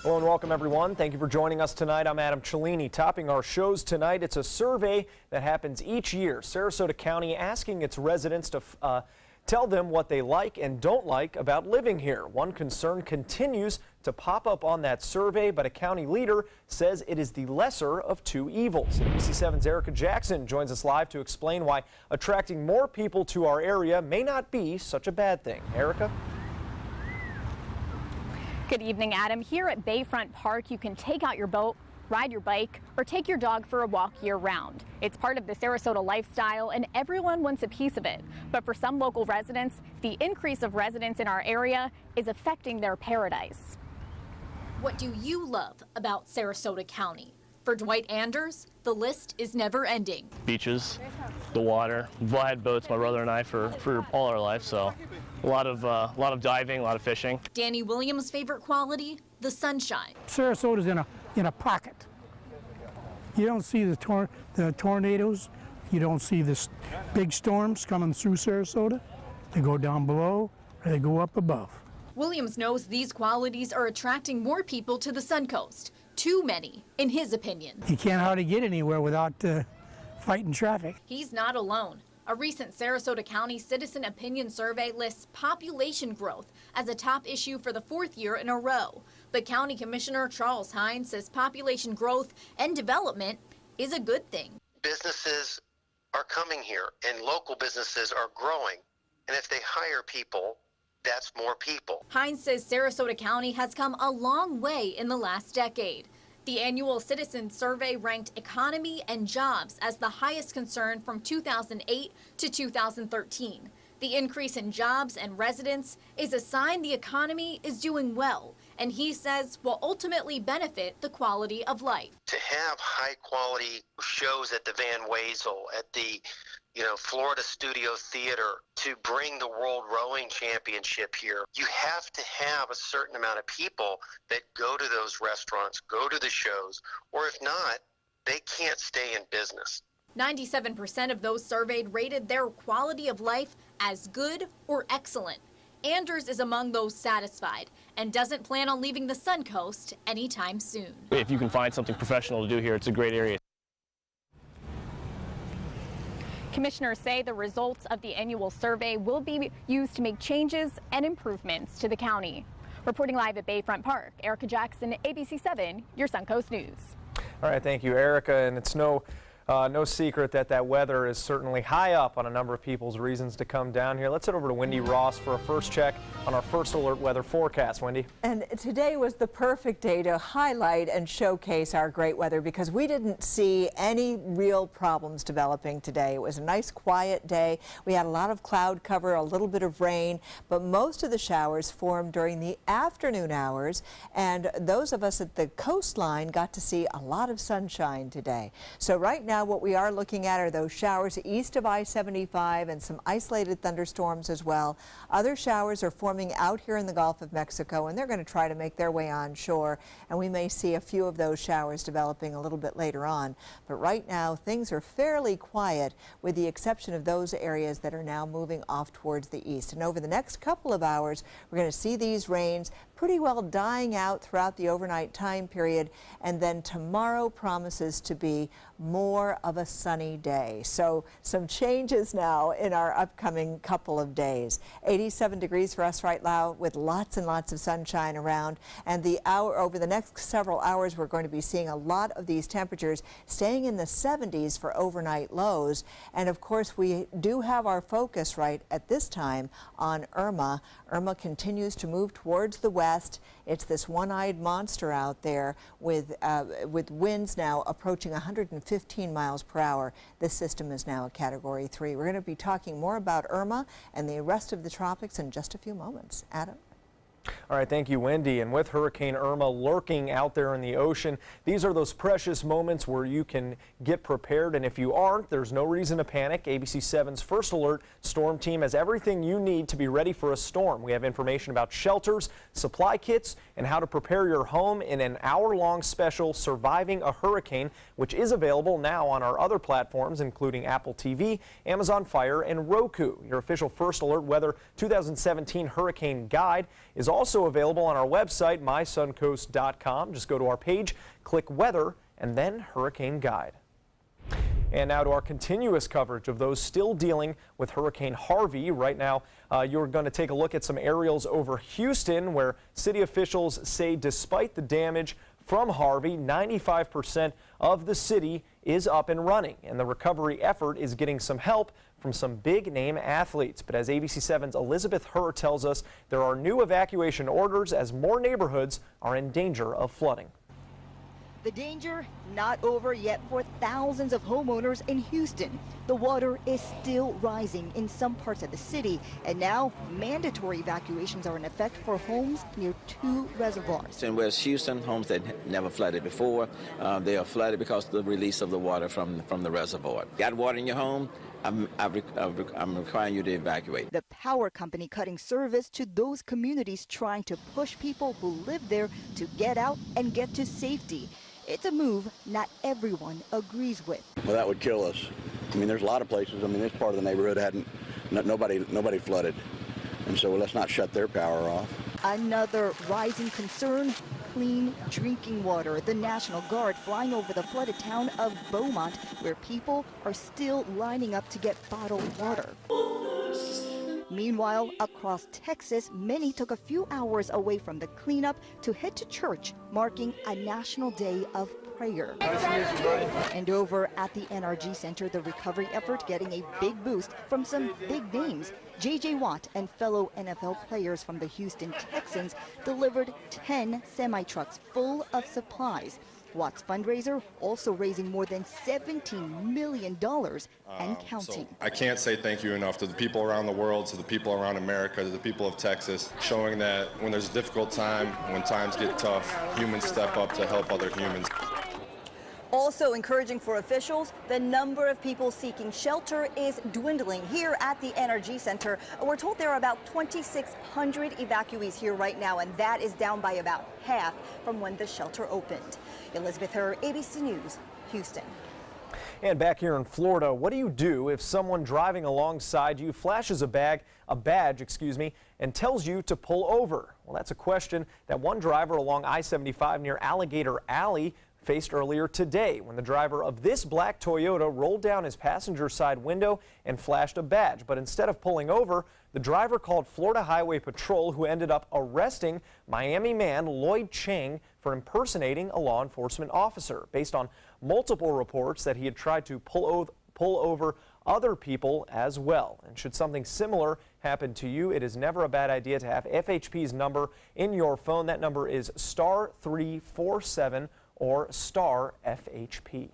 Hello and welcome everyone. Thank you for joining us tonight. I'm Adam Cellini. Topping our shows tonight, it's a survey that happens each year. Sarasota County asking its residents to tell them what they like and don't like about living here. One concern continues to pop up on that survey, but a county leader says it is the lesser of two evils. ABC7's Erica Jackson joins us live to explain why attracting more people to our area may not be such a bad thing. Erica? Good evening, Adam. Here at Bayfront Park, you can take out your boat, ride your bike, or take your dog for a walk year-round. It's part of the Sarasota lifestyle, and everyone wants a piece of it. But for some local residents, the increase of residents in our area is affecting their paradise. What do you love about Sarasota County? For Dwight Anders, the list is never ending. Beaches, the water. We've had boats, my brother and I, for all our life, so a lot of diving, a lot of fishing. Danny Williams' favorite quality, the sunshine. Sarasota's in a pocket. You don't see the tornadoes. You don't see the big storms coming through Sarasota. They go down below or they go up above. Williams knows these qualities are attracting more people to the Suncoast. Too many, in his opinion. You can't hardly get anywhere without fighting traffic. He's not alone. A recent Sarasota County Citizen Opinion Survey lists population growth as a top issue for the fourth year in a row. But County Commissioner Charles Hines says population growth and development is a good thing. Businesses are coming here and local businesses are growing. And if they hire people, that's more people. Hines says Sarasota County has come a long way in the last decade. The annual Citizen Survey ranked economy and jobs as the highest concern from 2008 to 2013. The increase in jobs and residents is a sign the economy is doing well, and he says will ultimately benefit the quality of life. To have high quality shows at the Van Wezel, at the Florida Studio Theater, to bring the World Rowing Championship here, you have to have a certain amount of people that go to those restaurants, go to the shows, or if not, they can't stay in business. 97% of those surveyed rated their quality of life as good or excellent. Anders is among those satisfied and doesn't plan on leaving the Suncoast anytime soon. If you can find something professional to do here, it's a great area. Commissioners say the results of the annual survey will be used to make changes and improvements to the county. Reporting live at Bayfront Park, Erica Jackson, ABC7, your Suncoast News. All right, thank you, Erica. And it's no secret that weather is certainly high up on a number of people's reasons to come down here. Let's head over to Wendy Ross for a first check on our first alert weather forecast. Wendy. And today was the perfect day to highlight and showcase our great weather because we didn't see any real problems developing today. It was a nice quiet day. We had a lot of cloud cover, a little bit of rain, but most of the showers formed during the afternoon hours, and those of us at the coastline got to see a lot of sunshine today. So right now what we are looking at are those showers east of I-75 and some isolated thunderstorms as well. Other showers are forming out here in the Gulf of Mexico, and they're going to try to make their way onshore, and we may see a few of those showers developing a little bit later on. But right now things are fairly quiet with the exception of those areas that are now moving off towards the east. And over the next couple of hours we're going to see these rains pretty well dying out throughout the overnight time period, and then tomorrow promises to be more of a sunny day. So some changes now in our upcoming couple of days. 87 degrees for us right now with lots and lots of sunshine around, and over the next several hours we're going to be seeing a lot of these temperatures staying in the 70s for overnight lows. And of course we do have our focus right at this time on Irma. Irma continues to move towards the west. It's this one-eyed monster out there with winds now approaching 115 miles per hour. This system is now a Category 3. We're going to be talking more about Irma and the rest of the tropics in just a few moments. Adam? All right, thank you, Wendy. And with Hurricane Irma lurking out there in the ocean, these are those precious moments where you can get prepared. And if you aren't, there's no reason to panic. ABC7's First Alert Storm Team has everything you need to be ready for a storm. We have information about shelters, supply kits, and how to prepare your home in an hour-long special, Surviving a Hurricane, which is available now on our other platforms, including Apple TV, Amazon Fire, and Roku. Your official First Alert Weather 2017 Hurricane Guide is also available on our website, mysuncoast.com. Just go to our page, click weather, and then Hurricane Guide. And now to our continuous coverage of those still dealing with Hurricane Harvey. Right now, you're going to take a look at some aerials over Houston, where city officials say despite the damage from Harvey, 95% of the city is up and running, and the recovery effort is getting some help from some big-name athletes. But as ABC7's Elizabeth Herr tells us, there are new evacuation orders as more neighborhoods are in danger of flooding. The danger not over yet for thousands of homeowners in Houston. The water is still rising in some parts of the city, and now mandatory evacuations are in effect for homes near 2 reservoirs. In West Houston, homes that never flooded before, they are flooded because of the release of the water from the reservoir. Got water in your home? I'm requiring you to evacuate. The power company cutting service to those communities, trying to push people who live there to get out and get to safety. It's a move not everyone agrees with. Well, that would kill us. I mean, there's a lot of places. I mean, this part of the neighborhood nobody flooded, and so let's not shut their power off. Another rising concern: clean drinking water. The National Guard flying over the flooded town of Beaumont, where people are still lining up to get bottled water. Meanwhile, across Texas, many took a few hours away from the cleanup to head to church, marking a national day of prayer. And over at the NRG Center, the recovery effort getting a big boost from some big names. J.J. Watt and fellow NFL players from the Houston Texans delivered 10 semi-trucks full of supplies. Watt's fundraiser also raising more than $17 million and counting. So I can't say thank you enough to the people around the world, to the people around America, to the people of Texas, showing that when there's a difficult time, when times get tough, humans step up to help other humans. Also encouraging for officials, the number of people seeking shelter is dwindling here at the NRG Center. We're told there are about 2,600 evacuees here right now, and that is down by about half from when the shelter opened. Elizabeth Herr, ABC News, Houston. And back here in Florida, what do you do if someone driving alongside you flashes a badge, and tells you to pull over? Well, that's a question that one driver along I-75 near Alligator Alley faced earlier today when the driver of this black Toyota rolled down his passenger side window and flashed a badge. But instead of pulling over, the driver called Florida Highway Patrol, who ended up arresting Miami man Lloyd Chang for impersonating a law enforcement officer, based on multiple reports that he had tried to pull over other people as well. And should something similar happen to you, it is never a bad idea to have FHP's number in your phone. That number is *347 or star FHP.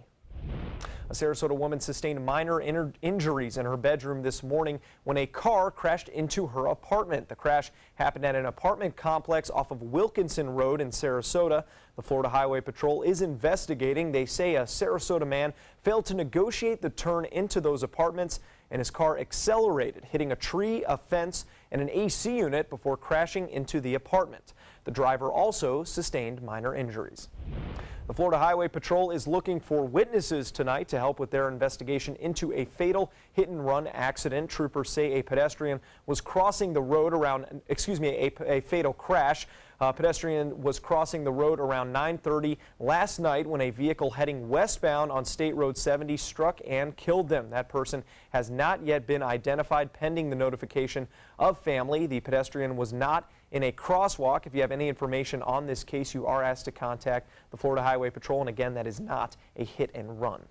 A Sarasota woman sustained minor injuries in her bedroom this morning when a car crashed into her apartment. The crash happened at an apartment complex off of Wilkinson Road in Sarasota. The Florida Highway Patrol is investigating. They say a Sarasota man failed to negotiate the turn into those apartments, and his car accelerated, hitting a tree, a fence, and an AC unit before crashing into the apartment. The driver also sustained minor injuries. The Florida Highway Patrol is looking for witnesses tonight to help with their investigation into a fatal hit-and-run accident. Troopers say a pedestrian was crossing the road around, a fatal crash. A pedestrian was crossing the road around 9:30 last night when a vehicle heading westbound on State Road 70 struck and killed them. That person has not yet been identified pending the notification of family. The pedestrian was not in a crosswalk. If you have any information on this case, you are asked to contact the Florida Highway Patrol. And again, that is not a hit and run.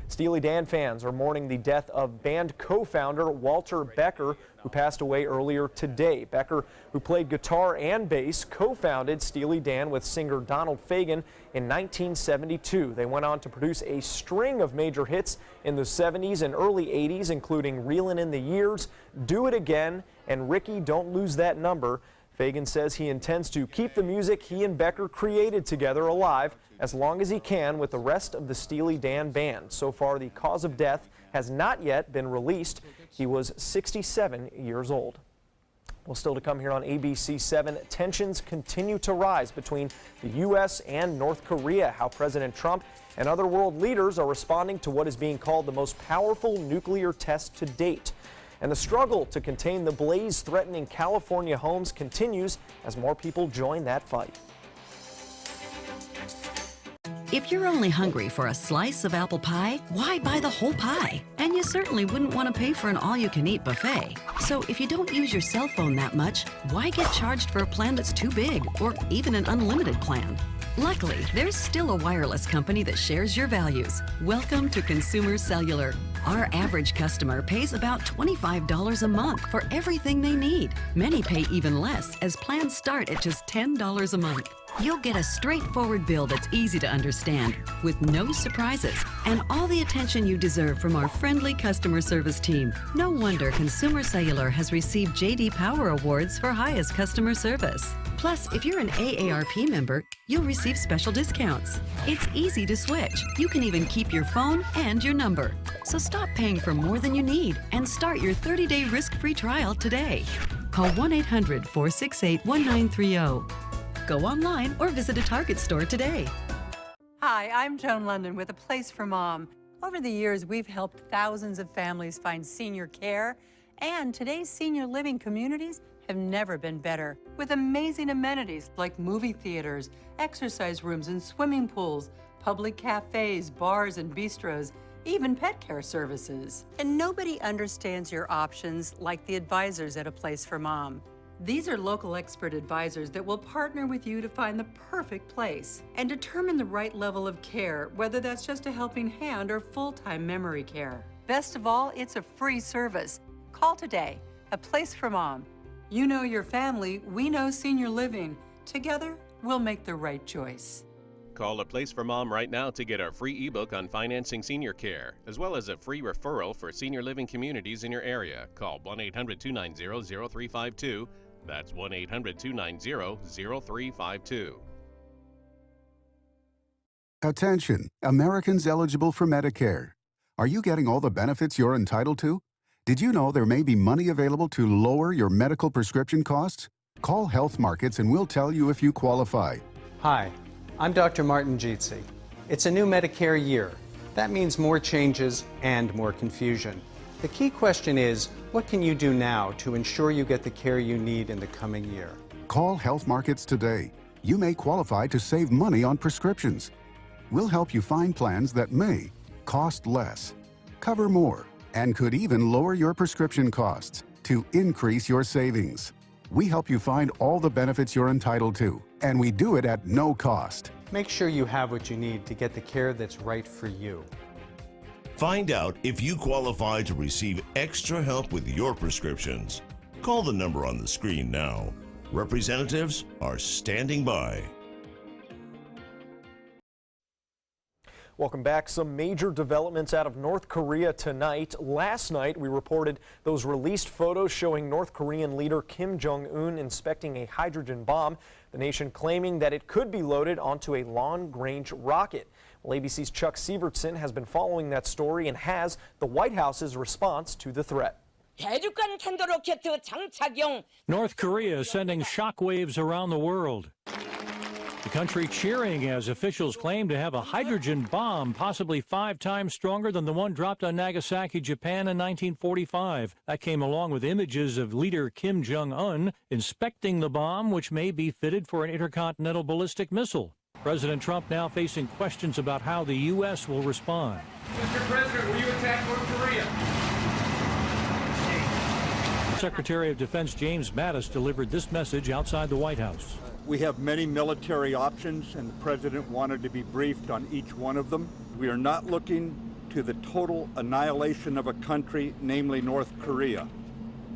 Steely Dan fans are mourning the death of band co-founder Walter Becker, who passed away earlier today. Becker, who played guitar and bass, co-founded Steely Dan with singer Donald Fagen in 1972. They went on to produce a string of major hits in the 70s and early 80s, including Reelin' in the Years, Do It Again, and Ricky, Don't Lose That Number. Fagen says he intends to keep the music he and Becker created together alive as long as he can with the rest of the Steely Dan band. So far, the cause of death has not yet been released. He was 67 years old. Well, still to come here on ABC7, tensions continue to rise between the U.S. and North Korea. How President Trump and other world leaders are responding to what is being called the most powerful nuclear test to date. And the struggle to contain the blaze threatening California homes continues as more people join that fight. If you're only hungry for a slice of apple pie, why buy the whole pie? And you certainly wouldn't want to pay for an all-you-can-eat buffet. So if you don't use your cell phone that much, why get charged for a plan that's too big or even an unlimited plan? Luckily, there's still a wireless company that shares your values. Welcome to Consumer Cellular. Our average customer pays about $25 a month for everything they need. Many pay even less, as plans start at just $10 a month. You'll get a straightforward bill that's easy to understand, with no surprises, and all the attention you deserve from our friendly customer service team. No wonder Consumer Cellular has received J.D. Power Awards for highest customer service. Plus, if you're an AARP member, you'll receive special discounts. It's easy to switch. You can even keep your phone and your number. So stop paying for more than you need and start your 30-day risk-free trial today. Call 1-800-468-1930. Go online or visit a Target store today. Hi, I'm Joan London with A Place for Mom. Over the years, we've helped thousands of families find senior care, and today's senior living communities have never been better, with amazing amenities like movie theaters, exercise rooms and swimming pools, public cafes, bars and bistros, even pet care services. And nobody understands your options like the advisors at A Place for Mom. These are local expert advisors that will partner with you to find the perfect place and determine the right level of care, whether that's just a helping hand or full-time memory care. Best of all, it's a free service. Call today. A Place for Mom. You know your family, we know senior living. Together, we'll make the right choice. Call A Place for Mom right now to get our free ebook on financing senior care, as well as a free referral for senior living communities in your area. Call 1-800-290-0352. That's 1-800-290-0352. Attention, Americans eligible for Medicare. Are you getting all the benefits you're entitled to? Did you know there may be money available to lower your medical prescription costs? Call Health Markets and we'll tell you if you qualify. Hi, I'm Dr. Martin Jeetsi. It's a new Medicare year. That means more changes and more confusion. The key question is, what can you do now to ensure you get the care you need in the coming year? Call Health Markets today. You may qualify to save money on prescriptions. We'll help you find plans that may cost less, cover more, and could even lower your prescription costs to increase your savings. We help you find all the benefits you're entitled to, and we do it at no cost. Make sure you have what you need to get the care that's right for you. Find out if you qualify to receive extra help with your prescriptions. Call the number on the screen now. Representatives are standing by. Welcome back. Some major developments out of North Korea tonight. Last night, we reported those released photos showing North Korean leader Kim Jong-un inspecting a hydrogen bomb, the nation claiming that it could be loaded onto a long-range rocket. Well, ABC's Chuck Sievertson has been following that story and has the White House's response to the threat. North Korea is sending shockwaves around the world. The country cheering as officials claim to have a hydrogen bomb, possibly 5 times stronger than the one dropped on Nagasaki, Japan in 1945. That came along with images of leader Kim Jong-un inspecting the bomb, which may be fitted for an intercontinental ballistic missile. President Trump now facing questions about how the U.S. will respond. Mr. President, will you attack North Korea? Secretary of Defense James Mattis delivered this message outside the White House. We have many military options, and the president wanted to be briefed on each one of them. We are not looking to the total annihilation of a country, namely North Korea.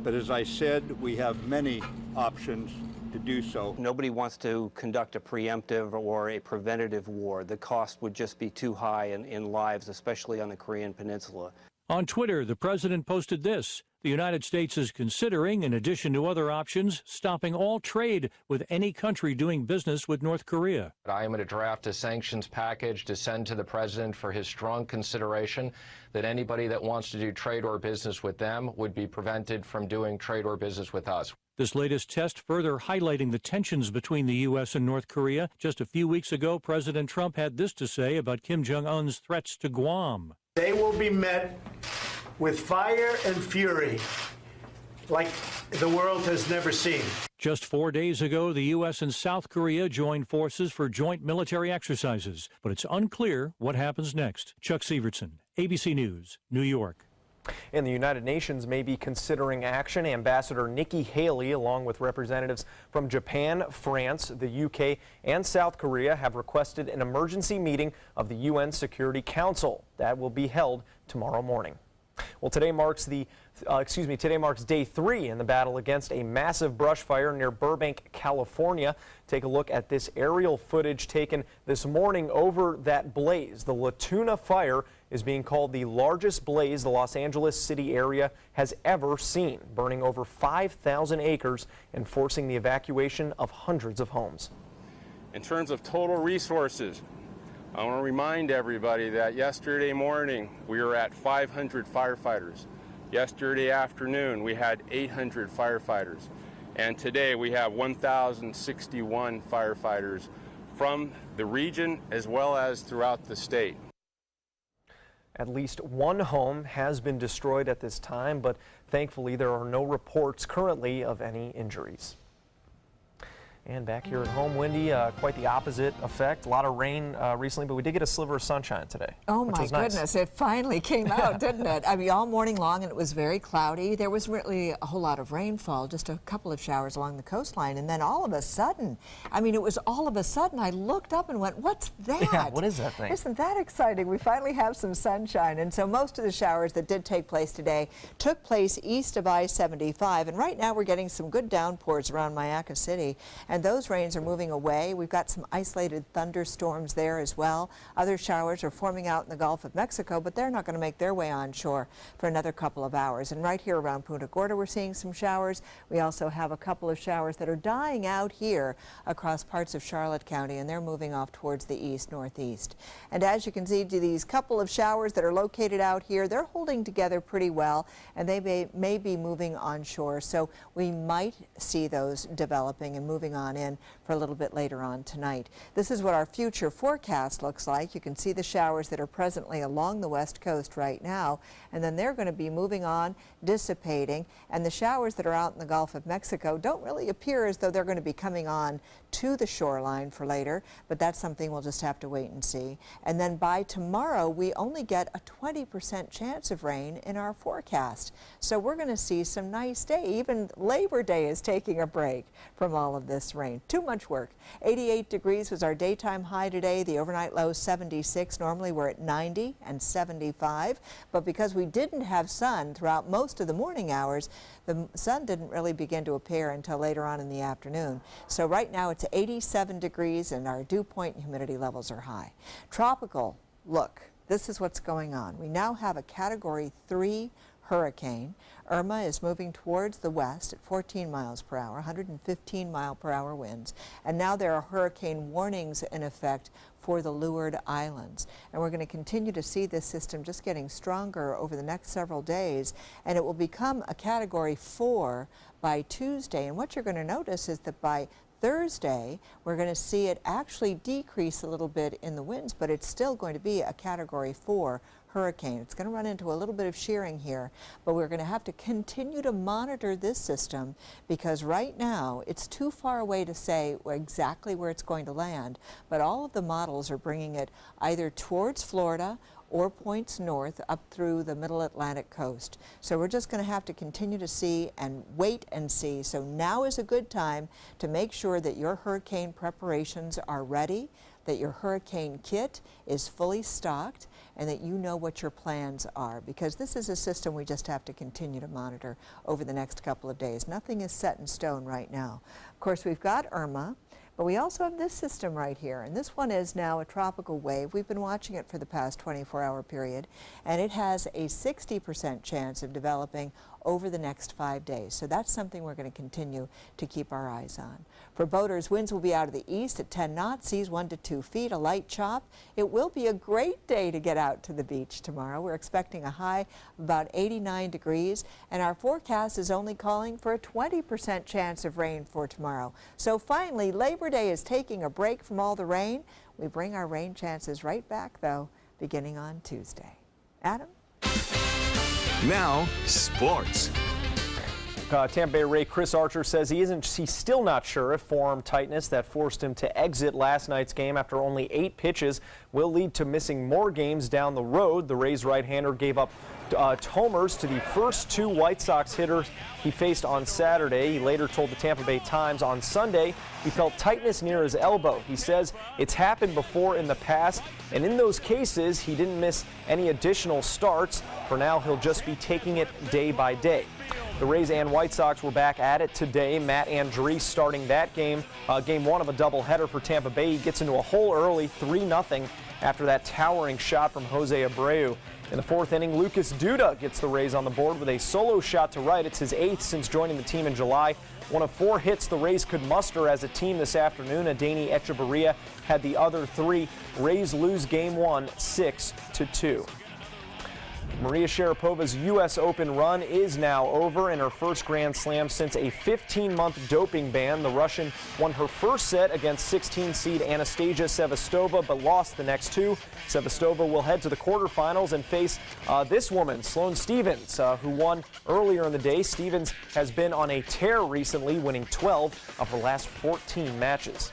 But as I said, we have many options to do so. Nobody wants to conduct a preemptive or a preventative war. The cost would just be too high in lives, especially on the Korean Peninsula. On Twitter, the president posted this. The United States is considering, in addition to other options, stopping all trade with any country doing business with North Korea. I am going to draft a sanctions package to send to the president for his strong consideration that anybody that wants to do trade or business with them would be prevented from doing trade or business with us. This latest test further highlighting the tensions between the U.S. and North Korea. Just a few weeks ago, President Trump had this to say about Kim Jong-un's threats to Guam. They will be met with fire and fury like the world has never seen. Just 4 days ago, the U.S. and South Korea joined forces for joint military exercises, but it's unclear what happens next. Chuck Sievertson, ABC News, New York. And the United Nations may be considering action. Ambassador Nikki Haley, along with representatives from Japan, France, the UK, and South Korea, have requested an emergency meeting of the UN Security Council. That will be held tomorrow morning. Well, today marks day 3 in the battle against a massive brush fire near Burbank, California. Take a look at this aerial footage taken this morning over that blaze. The La Tuna fire is being called the largest blaze the Los Angeles city area has ever seen, burning over 5,000 acres and forcing the evacuation of hundreds of homes. In terms of total resources, I want to remind everybody that yesterday morning we were at 500 firefighters. Yesterday afternoon we had 800 firefighters. And today we have 1,061 firefighters from the region as well as throughout the state. At least one home has been destroyed at this time, but thankfully there are no reports currently of any injuries. And back here at home, Wendy, quite the opposite effect. A lot of rain recently, but we did get a sliver of sunshine today. Oh my goodness, it finally came out, didn't it? I mean, all morning long, and it was very cloudy. There was really a whole lot of rainfall, just a couple of showers along the coastline, and then all of a sudden, I mean, it was all of a sudden, I looked up and went, what's that? Yeah, what is that thing? Isn't that exciting? We finally have some sunshine, and so most of the showers that did take place today took place east of I-75, and right now we're getting some good downpours around Mayaca City, and those rains are moving away. We've got some isolated thunderstorms there as well. Other showers are forming out in the Gulf of Mexico, but they're not going to make their way onshore for another couple of hours. And right here around Punta Gorda, we're seeing some showers. We also have a couple of showers that are dying out here across parts of Charlotte County, and they're moving off towards the east-northeast. And as you can see, these couple of showers that are located out here, they're holding together pretty well, and they may be moving onshore. So we might see those developing and moving on in for a little bit later on tonight. This is what our future forecast looks like. You can see the showers that are presently along the west coast right now, and then they're going to be moving on, dissipating, and the showers that are out in the Gulf of Mexico don't really appear as though they're going to be coming on to the shoreline for later, but that's something we'll just have to wait and see. And then by tomorrow, we only get a 20% chance of rain in our forecast. So we're going to see some nice day. Even Labor Day is taking a break from all of this rain. Too much work. 88 degrees was our daytime high today. The overnight low 76. Normally we're at 90 and 75, but because we didn't have sun throughout most of the morning hours, the sun didn't really begin to appear until later on in the afternoon. So right now it's 87 degrees and our dew point and humidity levels are high. Tropical, look, this is what's going on. We now have a Category 3 hurricane. Irma is moving towards the west at 14 miles per hour, 115 mile per hour winds. And now there are hurricane warnings in effect for the Leeward Islands. And we're going to continue to see this system just getting stronger over the next several days. And it will become a Category 4 by Tuesday. And what you're going to notice is that by Thursday, we're going to see it actually decrease a little bit in the winds, but it's still going to be a Category 4 hurricane. It's going to run into a little bit of shearing here, but we're going to have to continue to monitor this system because right now it's too far away to say exactly where it's going to land, but all of the models are bringing it either towards Florida or points north up through the middle Atlantic coast. So we're just going to have to continue to see and wait and see. So now is a good time to make sure that your hurricane preparations are ready, that your hurricane kit is fully stocked, and that you know what your plans are, because this is a system we just have to continue to monitor over the next couple of days. Nothing is set in stone right now. Of course, we've got Irma, but we also have this system right here, and this one is now a tropical wave. We've been watching it for the past 24-hour period, and it has a 60% chance of developing over the next 5 days. So that's something we're going to continue to keep our eyes on. For boaters, winds will be out of the east at 10 knots, seas 1 to 2 feet, a light chop. It will be a great day to get out to the beach tomorrow. We're expecting a high of about 89 degrees, and our forecast is only calling for a 20% chance of rain for tomorrow. So finally, Labor Day is taking a break from all the rain. We bring our rain chances right back, though, beginning on Tuesday. Adam? Now, sports. Tampa Bay Ray Chris Archer says he's still not sure if forearm tightness that forced him to exit last night's game after only 8 pitches will lead to missing more games down the road. The Rays right-hander gave up homers to the first 2 White Sox hitters he faced on Saturday. He later told the Tampa Bay Times on Sunday he felt tightness near his elbow. He says it's happened before in the past, and in those cases he didn't miss any additional starts. For now, he'll just be taking it day by day. The Rays and White Sox were back at it today. Matt Andriese starting that game. Game 1 of a doubleheader for Tampa Bay. He gets into a hole early, 3-0, after that towering shot from Jose Abreu. In the 4th inning, Lucas Duda gets the Rays on the board with a solo shot to right. It's his 8th since joining the team in July. One of 4 hits the Rays could muster as a team this afternoon. Adeiny Echeverria had the other 3. Rays lose game 1, 6-2. Maria Sharapova's U.S. Open run is now over in her first Grand Slam since a 15-month doping ban. The Russian won her first set against 16-seed Anastasia Sevastova, but lost the next 2. Sevastova will head to the quarterfinals and face this woman, Sloane Stephens, who won earlier in the day. Stephens has been on a tear recently, winning 12 of her last 14 matches.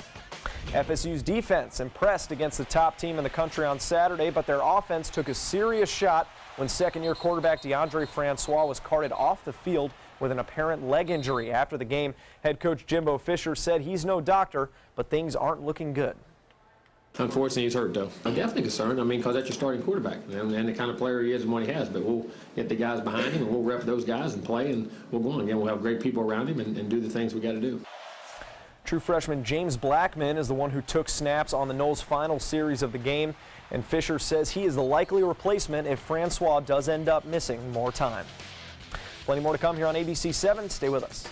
FSU's defense impressed against the top team in the country on Saturday, but their offense took a serious shot when second-year quarterback Deondre Francois was carted off the field with an apparent leg injury. After the game, head coach Jimbo Fisher said he's no doctor, but things aren't looking good. Unfortunately, he's hurt, though. I'm definitely concerned. Because that's your starting quarterback and the kind of player he is and what he has. But we'll get the guys behind him, and we'll rep those guys and play, and we'll go on. Again, we'll have great people around him and do the things we got to do. True freshman James Blackman is the one who took snaps on the Noles' final series of the game, and Fisher says he is the likely replacement if Francois does end up missing more time. Plenty more to come here on ABC 7. Stay with us.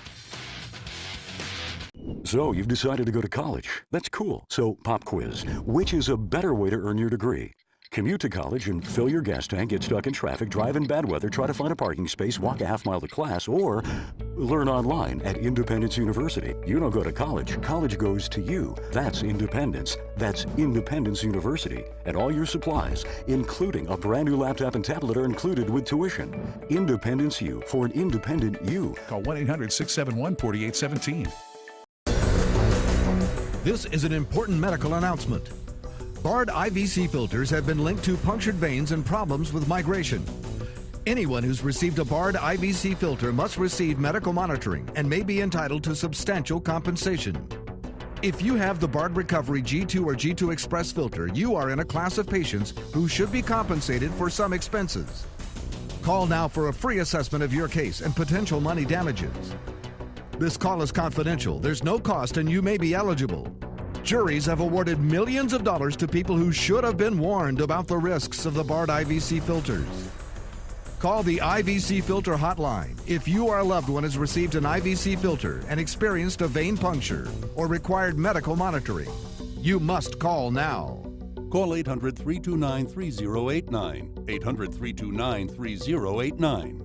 So you've decided to go to college. That's cool. So pop quiz. Which is a better way to earn your degree? Commute to college and fill your gas tank, get stuck in traffic, drive in bad weather, try to find a parking space, walk a half-mile to class, or learn online at Independence University. You don't go to college. College goes to you. That's independence. That's Independence University. And all your supplies, including a brand new laptop and tablet, are included with tuition. Independence U for an independent you. Call 1-800-671-4817. This is an important medical announcement. Bard IVC filters have been linked to punctured veins and problems with migration. Anyone who's received a Bard IVC filter must receive medical monitoring and may be entitled to substantial compensation. If you have the Bard Recovery G2 or G2 Express filter, you are in a class of patients who should be compensated for some expenses. Call now for a free assessment of your case and potential money damages. This call is confidential. There's no cost and you may be eligible. Juries have awarded millions of dollars to people who should have been warned about the risks of the Bard IVC filters. Call the IVC Filter Hotline if you or a loved one has received an IVC filter and experienced a vein puncture or required medical monitoring. You must call now. Call 800-329-3089. 800-329-3089.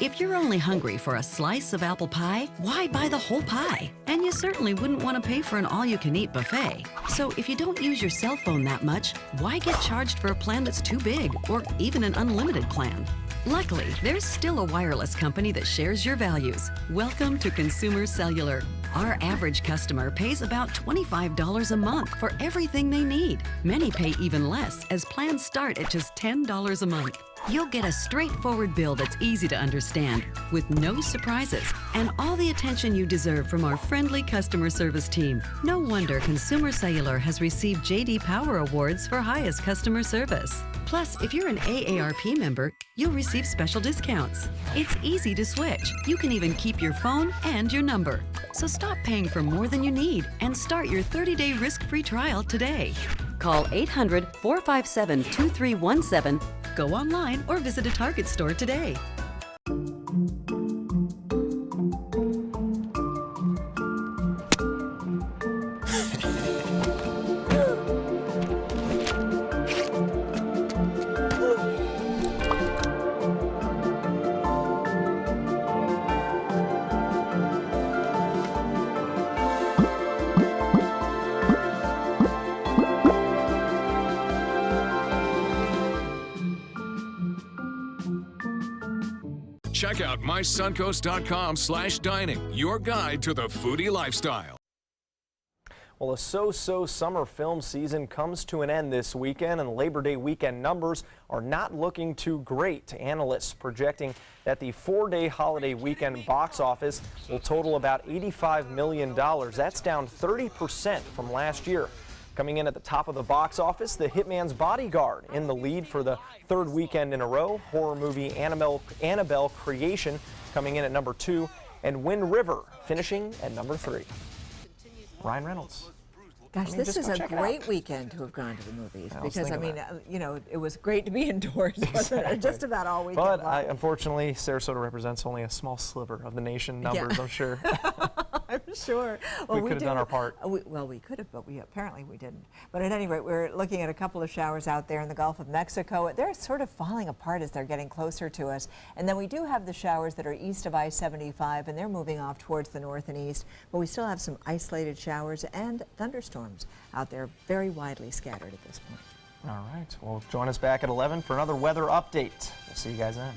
If you're only hungry for a slice of apple pie, why buy the whole pie? And you certainly wouldn't want to pay for an all-you-can-eat buffet. So if you don't use your cell phone that much, why get charged for a plan that's too big or even an unlimited plan? Luckily, there's still a wireless company that shares your values. Welcome to Consumer Cellular. Our average customer pays about $25 a month for everything they need. Many pay even less, as plans start at just $10 a month. You'll get a straightforward bill that's easy to understand, with no surprises, and all the attention you deserve from our friendly customer service team. No wonder Consumer Cellular has received J.D. Power Awards for highest customer service. Plus, if you're an AARP member, you'll receive special discounts. It's easy to switch. You can even keep your phone and your number. So stop paying for more than you need and start your 30-day risk-free trial today. Call 800-457-2317, go online, or visit a Target store today. Check out mysuncoast.com/dining, your guide to the foodie lifestyle. Well, a so-so summer film season comes to an end this weekend, and Labor Day weekend numbers are not looking too great. Analysts projecting that the 4-day holiday weekend box office will total about $85 million. That's down 30% from last year. Coming in at the top of the box office, The Hitman's Bodyguard in the lead for the third weekend in a row. Horror movie Annabelle Creation coming in at number 2, and Wind River finishing at number 3. Ryan Reynolds. Gosh, this is a great weekend to have gone to the movies because, I mean, you know, it was great to be indoors, wasn't it? Just about all weekend. But unfortunately, Sarasota represents only a small sliver of the nation numbers, I'm sure. I'm sure. Well, we could have done our part. Well, we could have, but apparently we didn't. But at any rate, we're looking at a couple of showers out there in the Gulf of Mexico. They're sort of falling apart as they're getting closer to us. And then we do have the showers that are east of I-75, and they're moving off towards the north and east. But we still have some isolated showers and thunderstorms out there, very widely scattered at this point. All right. Well, join us back at 11 for another weather update. We'll see you guys then.